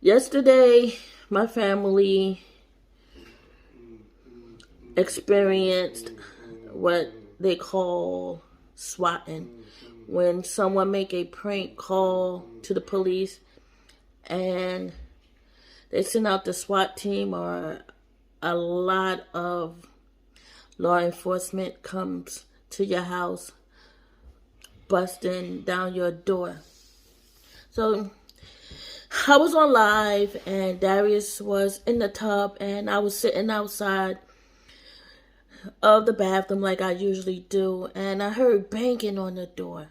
Yesterday, my family experienced what they call swatting. When someone make a prank call to the police and they send out the SWAT team, or a lot of law enforcement comes to your house busting down your door. So I was on live and Darius was in the tub and I was sitting outside of the bathroom like I usually do, and I heard banging on the door.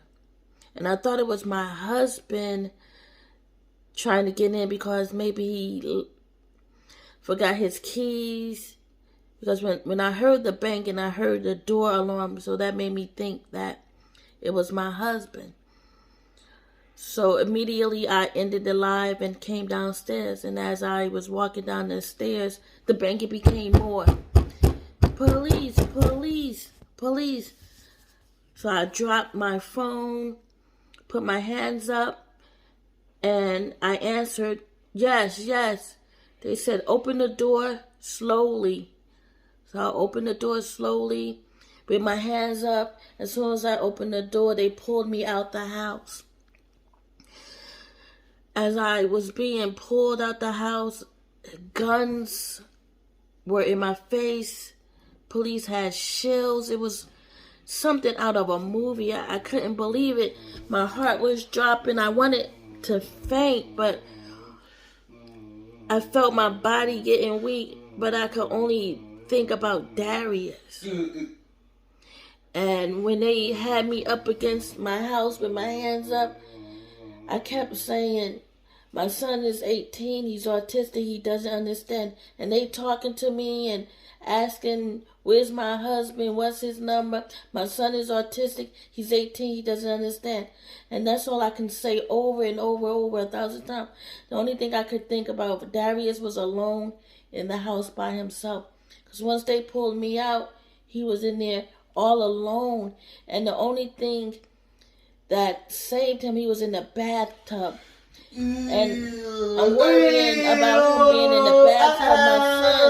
And I thought it was my husband trying to get in because maybe he forgot his keys. Because when I heard the banging, I heard the door alarm, so that made me think that it was my husband. So immediately I ended the live and came downstairs, and as I was walking down the stairs, the banging became more. Police, police, police. So I dropped my phone, put my hands up, and I answered, yes, yes. They said, open the door slowly. So I opened the door slowly with my hands up. As soon as I opened the door, they pulled me out the house. As I was being pulled out the house, guns were in my face. Police had shields. It was something out of a movie. I couldn't believe it. My heart was dropping. I wanted to faint, but I felt my body getting weak, but I could only think about Darius. And when they had me up against my house with my hands up, I kept saying, my son is 18, he's autistic, he doesn't understand. And they talking to me and asking, where's my husband, what's his number? My son is autistic, he's 18, he doesn't understand. And that's all I can say over and over 1,000 times. The only thing I could think about, Darius was alone in the house by himself. Because once they pulled me out, he was in there all alone. And the only thing that saved him, he was in the bathtub. And I'm worrying about him being in the bathtub.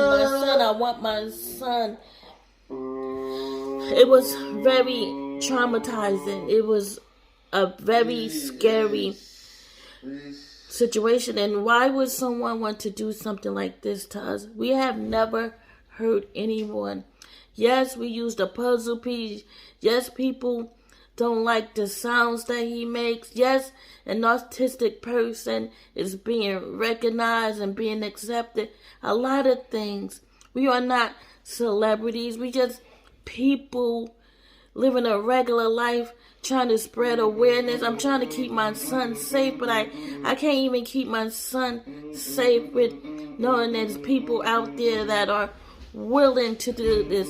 My son, I want my son. It was very traumatizing. It was a very scary situation. And why would someone want to do something like this to us? We have never hurt anyone. Yes, we used a puzzle piece. Yes, people don't like the sounds that he makes. Yes, an autistic person is being recognized and being accepted. A lot of things. We are not celebrities. We just people living a regular life, trying to spread awareness. I'm trying to keep my son safe, but I can't even keep my son safe with knowing there's people out there that are willing to do this.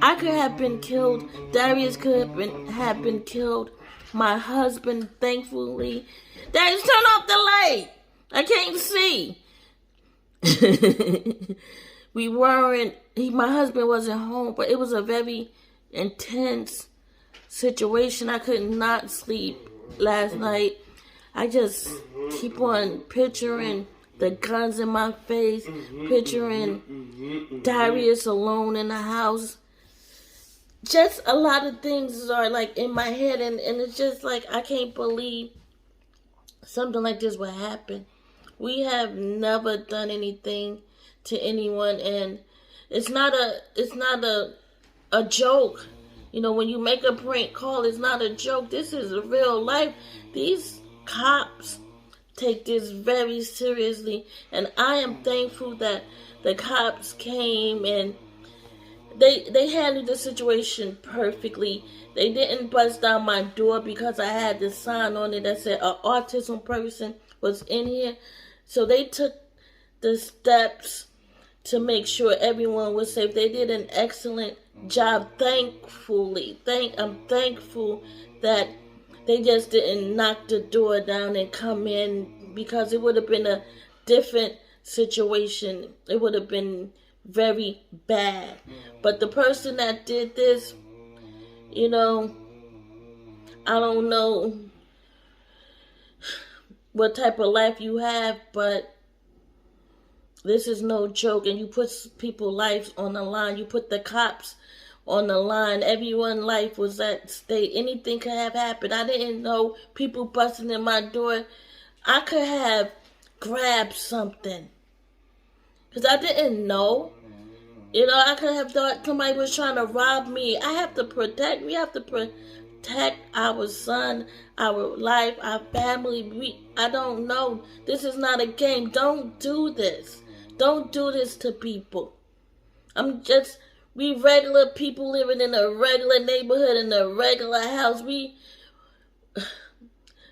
I could have been killed. Darius could have been killed. My husband, thankfully, Darius, turn off the light. I can't see. My husband wasn't home, but it was a very intense situation. I could not sleep last night. I just keep on picturing the guns in my face, picturing Darius alone in the house. Just a lot of things are like in my head, and it's just like I can't believe something like this would happen. We have never done anything to anyone, and it's not a joke. You know, when you make a prank call, it's not a joke. This is real life. These cops take this very seriously, and I am thankful that the cops came and they handled the situation perfectly. They didn't bust down my door because I had this sign on it that said an autism person was in here. So they took the steps to make sure everyone was safe. They did an excellent job, thankfully. I'm thankful that they just didn't knock the door down and come in, because it would have been a different situation. It would have been very bad. But the person that did this, you know, I don't know. what type of life you have, but this is no joke. And you put people's lives on the line. You put the cops on the line. Everyone's life was at stake. Anything could have happened. I didn't know people busting in my door. I could have grabbed something because I didn't know. You know, I could have thought somebody was trying to rob me. We have to protect our son, our life, our family. I don't know. This is not a game. Don't do this. Don't do this to people. We regular people living in a regular neighborhood, in a regular house.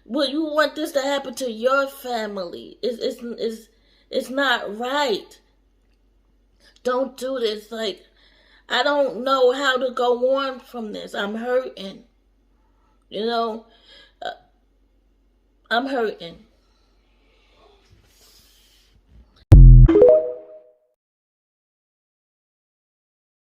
Well, you want this to happen to your family. It's not right. Don't do this. Like, I don't know how to go on from this. I'm hurting. You know, I'm hurting.